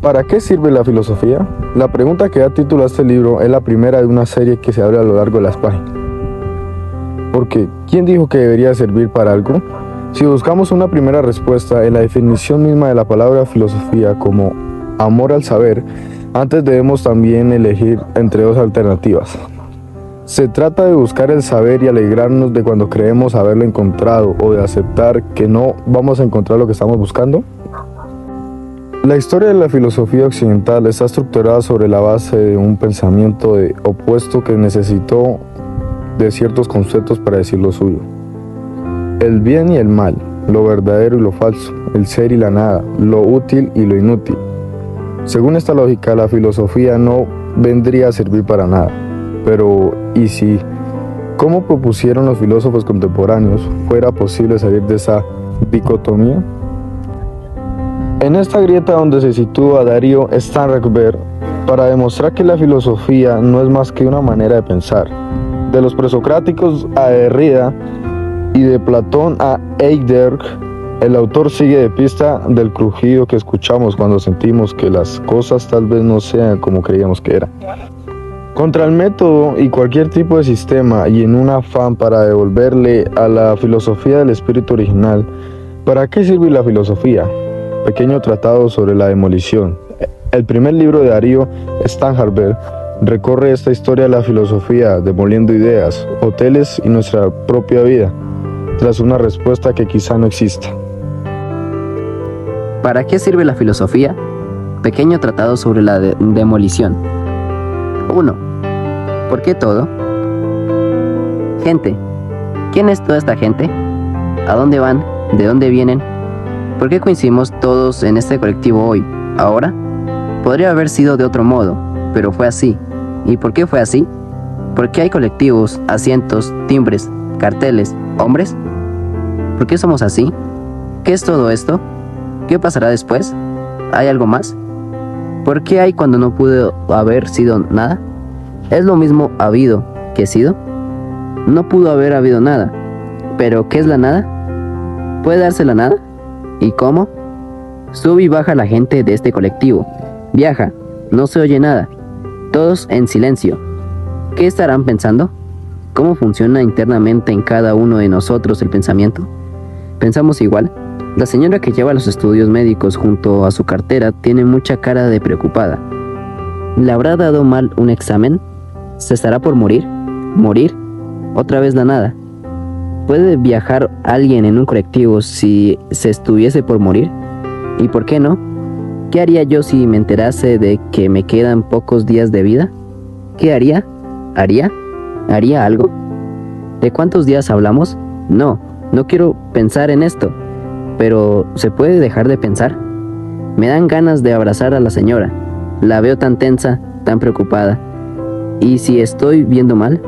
¿Para qué sirve la filosofía? La pregunta que da título a este libro es la primera de una serie que se abre a lo largo de las páginas. Porque, ¿quién dijo que debería servir para algo? Si buscamos una primera respuesta en la definición misma de la palabra filosofía como amor al saber, antes debemos también elegir entre dos alternativas. Se trata de buscar el saber y alegrarnos de cuando creemos haberlo encontrado o de aceptar que no vamos a encontrar lo que estamos buscando. La historia de la filosofía occidental está estructurada sobre la base de un pensamiento opuesto que necesitó de ciertos conceptos para decir lo suyo. El bien y el mal, lo verdadero y lo falso, el ser y la nada, lo útil y lo inútil. Según esta lógica, la filosofía no vendría a servir para nada. Pero, ¿y si, como propusieron los filósofos contemporáneos, fuera posible salir de esa dicotomía? En esta grieta donde se sitúa Darío Stanraiver para demostrar que la filosofía no es más que una manera de pensar. De los presocráticos a Derrida y de Platón a Heidegger, el autor sigue de pista del crujido que escuchamos cuando sentimos que las cosas tal vez no sean como creíamos que eran. Contra el método y cualquier tipo de sistema y en un afán para devolverle a la filosofía del espíritu original, ¿para qué sirve la filosofía? Pequeño tratado sobre la demolición. El primer libro de Darío Stanraiver recorre esta historia de la filosofía, demoliendo ideas, hoteles y nuestra propia vida, tras una respuesta que quizá no exista. ¿Para qué sirve la filosofía? Pequeño tratado sobre la demolición. 1. ¿Por qué todo? Gente. ¿Quién es toda esta gente? ¿A dónde van? ¿De dónde vienen? ¿Por qué coincidimos todos en este colectivo hoy, ahora? Podría haber sido de otro modo, pero fue así. ¿Y por qué fue así? ¿Por qué hay colectivos, asientos, timbres, carteles, hombres? ¿Por qué somos así? ¿Qué es todo esto? ¿Qué pasará después? ¿Hay algo más? ¿Por qué hay cuando no pudo haber sido nada? ¿Es lo mismo habido que sido? No pudo haber habido nada. ¿Pero qué es la nada? ¿Puede darse la nada? ¿Y cómo? Sube y baja la gente de este colectivo. Viaja, no se oye nada. Todos en silencio. ¿Qué estarán pensando? ¿Cómo funciona internamente en cada uno de nosotros el pensamiento? ¿Pensamos igual? La señora que lleva los estudios médicos junto a su cartera tiene mucha cara de preocupada. ¿Le habrá dado mal un examen? ¿Se estará por morir? ¿Morir? Otra vez la nada. ¿Puede viajar alguien en un colectivo si se estuviese por morir? ¿Y por qué no? ¿Qué haría yo si me enterase de que me quedan pocos días de vida? ¿Qué haría? ¿Haría algo? ¿De cuántos días hablamos? No quiero pensar en esto. Pero, ¿se puede dejar de pensar? Me dan ganas de abrazar a la señora. La veo tan tensa, tan preocupada. ¿Y si estoy viendo mal?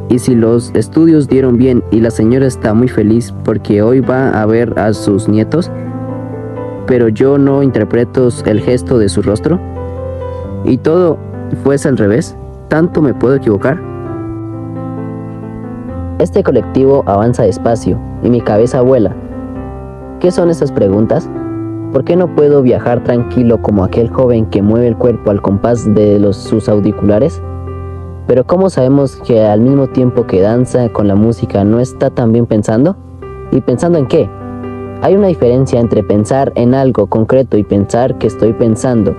¿Y si los estudios dieron bien y la señora está muy feliz porque hoy va a ver a sus nietos? ¿Pero yo no interpreto el gesto de su rostro? ¿Y todo fuese al revés? ¿Tanto me puedo equivocar? Este colectivo avanza despacio y mi cabeza vuela. ¿Qué son esas preguntas? ¿Por qué no puedo viajar tranquilo como aquel joven que mueve el cuerpo al compás de sus auriculares? Pero ¿cómo sabemos que al mismo tiempo que danza con la música no está también pensando? ¿Y pensando en qué? Hay una diferencia entre pensar en algo concreto y pensar que estoy pensando.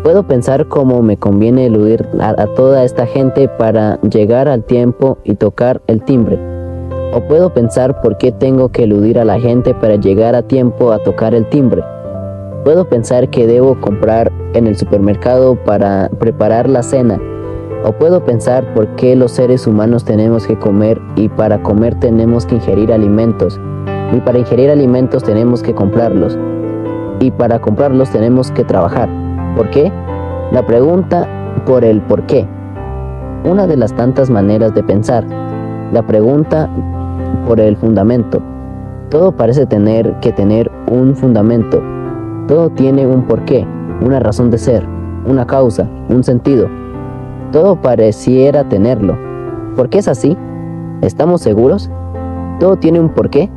Puedo pensar cómo me conviene eludir a toda esta gente para llegar al tiempo y tocar el timbre. O puedo pensar por qué tengo que eludir a la gente para llegar a tiempo a tocar el timbre. Puedo pensar que debo comprar en el supermercado para preparar la cena. O puedo pensar por qué los seres humanos tenemos que comer y para comer tenemos que ingerir alimentos. Y para ingerir alimentos tenemos que comprarlos. Y para comprarlos tenemos que trabajar. ¿Por qué? La pregunta por el por qué. Una de las tantas maneras de pensar. La pregunta por el fundamento. Todo parece tener que tener un fundamento. Todo tiene un porqué, una razón de ser, una causa, un sentido. Todo pareciera tenerlo. ¿Por qué es así? ¿Estamos seguros? ¿Todo tiene un porqué?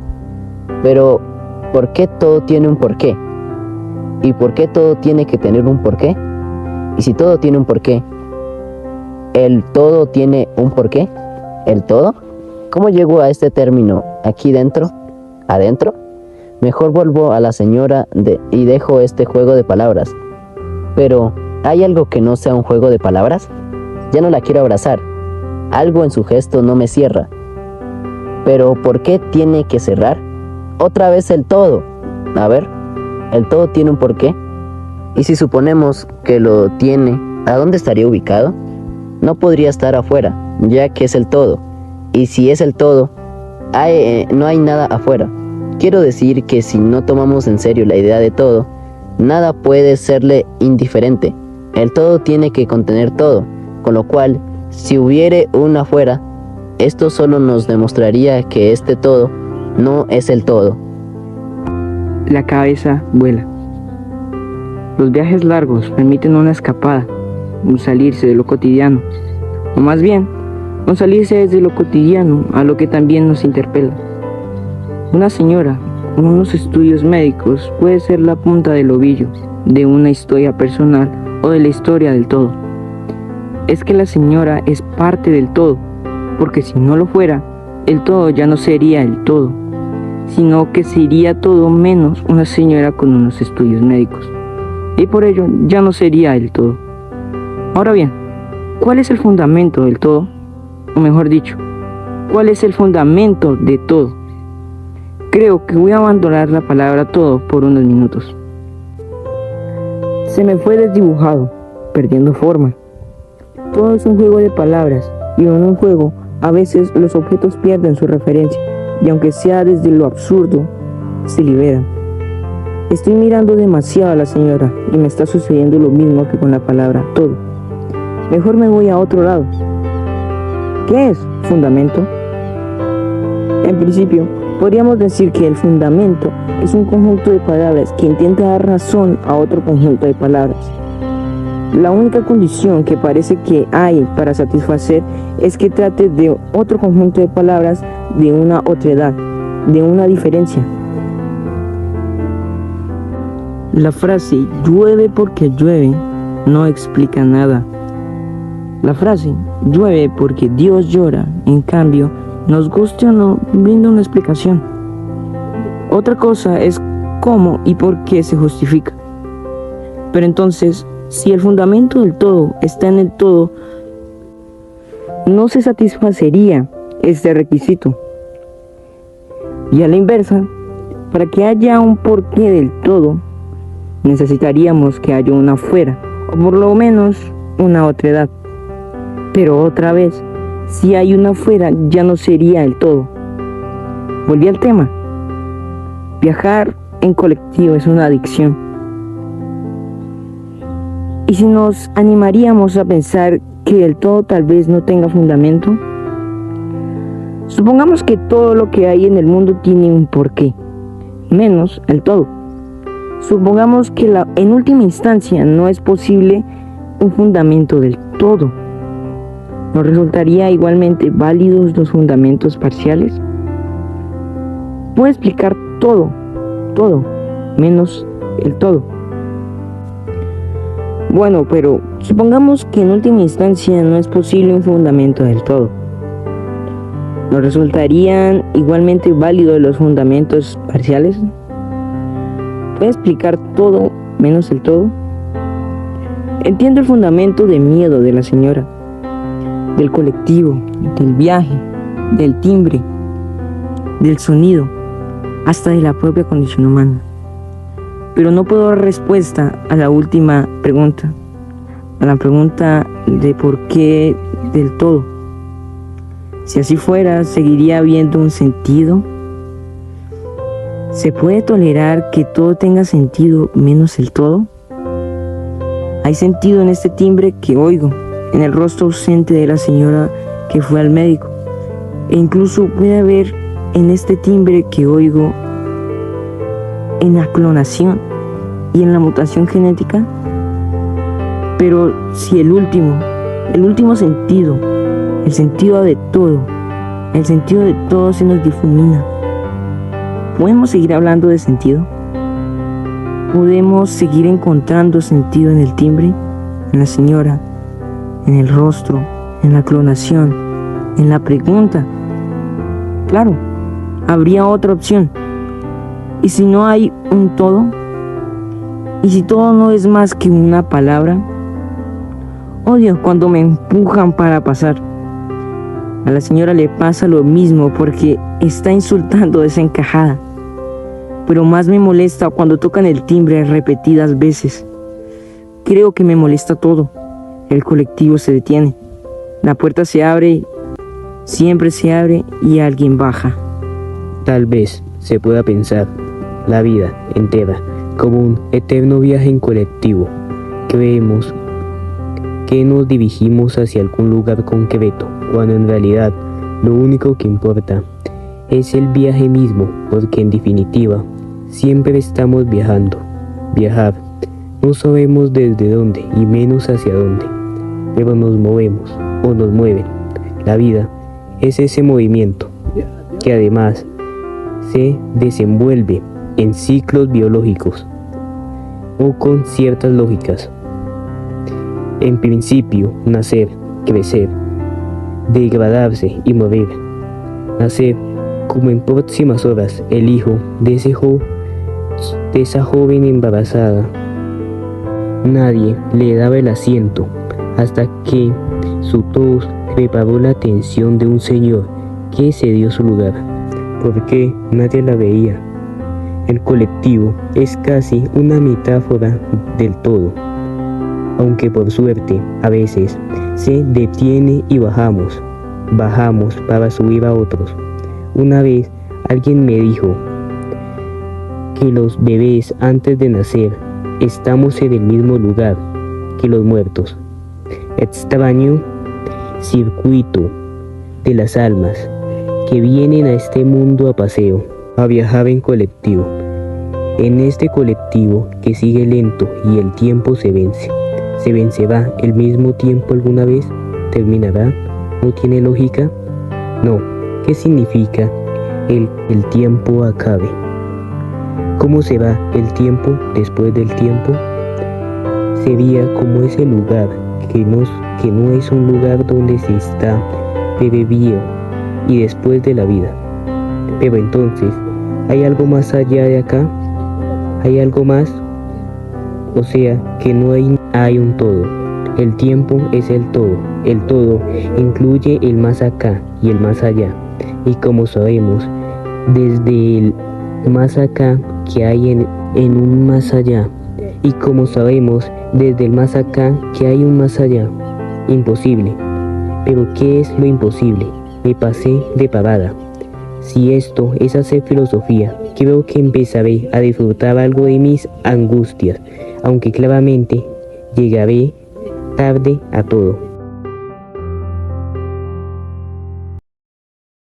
Pero, ¿por qué todo tiene un porqué? ¿Y por qué todo tiene que tener un porqué? Y si todo tiene un porqué, ¿el todo tiene un porqué? ¿El todo? ¿Cómo llego a este término aquí dentro? ¿Adentro? Mejor vuelvo a la señora y dejo este juego de palabras. Pero, ¿hay algo que no sea un juego de palabras? Ya no la quiero abrazar. Algo en su gesto no me cierra. Pero, ¿por qué tiene que cerrar? Otra vez el todo. A ver, ¿el todo tiene un porqué? Y si suponemos que lo tiene, ¿a dónde estaría ubicado? No podría estar afuera, ya que es el todo. Y si es el todo, no hay nada afuera. Quiero decir que si no tomamos en serio la idea de todo, nada puede serle indiferente. El todo tiene que contener todo, con lo cual, si hubiere un afuera, esto solo nos demostraría que este todo no es el todo. La cabeza vuela. Los viajes largos permiten una escapada, un salirse de lo cotidiano, o más bien, un salirse desde lo cotidiano a lo que también nos interpela. Una señora con unos estudios médicos puede ser la punta del ovillo de una historia personal o de la historia del todo. Es que la señora es parte del todo, porque si no lo fuera, el todo ya no sería el todo, sino que sería todo menos una señora con unos estudios médicos, y por ello ya no sería el todo. Ahora bien, ¿cuál es el fundamento del todo? O mejor dicho, ¿cuál es el fundamento de todo? Creo que voy a abandonar la palabra todo por unos minutos. Se me fue desdibujado, perdiendo forma. Todo es un juego de palabras, y en un juego a veces los objetos pierden su referencia, y aunque sea desde lo absurdo, se liberan. Estoy mirando demasiado a la señora, y me está sucediendo lo mismo que con la palabra todo. Mejor me voy a otro lado. ¿Qué es fundamento? En principio, podríamos decir que el fundamento es un conjunto de palabras que intenta dar razón a otro conjunto de palabras. La única condición que parece que hay para satisfacer es que trate de otro conjunto de palabras de una otredad, de una diferencia. La frase llueve porque llueve no explica nada. La frase llueve porque Dios llora, en cambio, nos guste o no, brinda una explicación. Otra cosa es cómo y por qué se justifica. Pero entonces, si el fundamento del todo está en el todo, no se satisfacería este requisito. Y a la inversa, para que haya un porqué del todo, necesitaríamos que haya una fuera, o por lo menos una otredad. Pero otra vez, si hay una fuera, ya no sería el todo. Volví al tema. Viajar en colectivo es una adicción. ¿Y si nos animaríamos a pensar que el todo tal vez no tenga fundamento? Supongamos que todo lo que hay en el mundo tiene un porqué, menos el todo. Supongamos que en última instancia no es posible un fundamento del todo. ¿Nos resultaría igualmente válidos los fundamentos parciales? Puedo explicar todo, menos el todo. Bueno, pero supongamos que en última instancia no es posible un fundamento del todo. ¿Nos resultarían igualmente válidos los fundamentos parciales? ¿Puedo explicar todo menos el todo? Entiendo el fundamento de miedo de la señora, del colectivo, del viaje, del timbre, del sonido, hasta de la propia condición humana. Pero no puedo dar respuesta a la última pregunta, a la pregunta de por qué del todo. Si así fuera, ¿seguiría habiendo un sentido? ¿Se puede tolerar que todo tenga sentido menos el todo? Hay sentido en este timbre que oigo, en el rostro ausente de la señora que fue al médico, e incluso puede haber en este timbre que oigo en la clonación y en la mutación genética. Pero si el último sentido, el sentido de todo se nos difumina, ¿podemos seguir hablando de sentido? podemos seguir encontrando sentido en el timbre, en la señora, en el rostro, en la clonación, en la pregunta. Claro, habría otra opción. ¿Y si no hay un todo? ¿Y si todo no es más que una palabra? Odio cuando me empujan para pasar. A la señora le pasa lo mismo porque está insultando desencajada. Pero más me molesta cuando tocan el timbre repetidas veces. Creo que me molesta todo. El colectivo se detiene. La puerta se abre, siempre se abre y alguien baja. Tal vez se pueda pensar la vida entera como un eterno viaje en colectivo. Creemos que nos dirigimos hacia algún lugar concreto, cuando en realidad lo único que importa es el viaje mismo, porque en definitiva siempre estamos viajando. Viajar, no sabemos desde dónde y menos hacia dónde, pero nos movemos o nos mueven. La vida es ese movimiento que además se desenvuelve en ciclos biológicos o con ciertas lógicas. En principio, nacer, crecer, degradarse y morir. Nacer, como en próximas horas, el hijo de esa joven embarazada. Nadie le daba el asiento hasta que su tos preparó la atención de un señor que cedió su lugar, porque nadie la veía. El colectivo es casi una metáfora del todo, aunque por suerte a veces se detiene y bajamos para subir a otros. Una vez alguien me dijo que los bebés antes de nacer estamos en el mismo lugar que los muertos. Extraño circuito de las almas que vienen a este mundo a paseo, a viajar en colectivo. En este colectivo que sigue lento y el tiempo se vence. ¿Se vencerá el mismo tiempo alguna vez? ¿Terminará? ¿No tiene lógica? No. ¿Qué significa el tiempo acabe? ¿Cómo será el tiempo después del tiempo? Sería como ese lugar que no es un lugar donde se está previo y después de la vida. Pero entonces, ¿hay algo más allá de acá? ¿Hay algo más? O sea, que no hay un todo. El tiempo es el todo. El todo incluye el más acá y el más allá. Y como sabemos, desde el más acá que hay en un más allá. Y como sabemos, desde el más acá que hay un más allá. Imposible. Pero ¿qué es lo imposible? Me pasé de parada. Si esto es hacer filosofía, creo que empezaré a disfrutar algo de mis angustias, aunque claramente llegaré tarde a todo.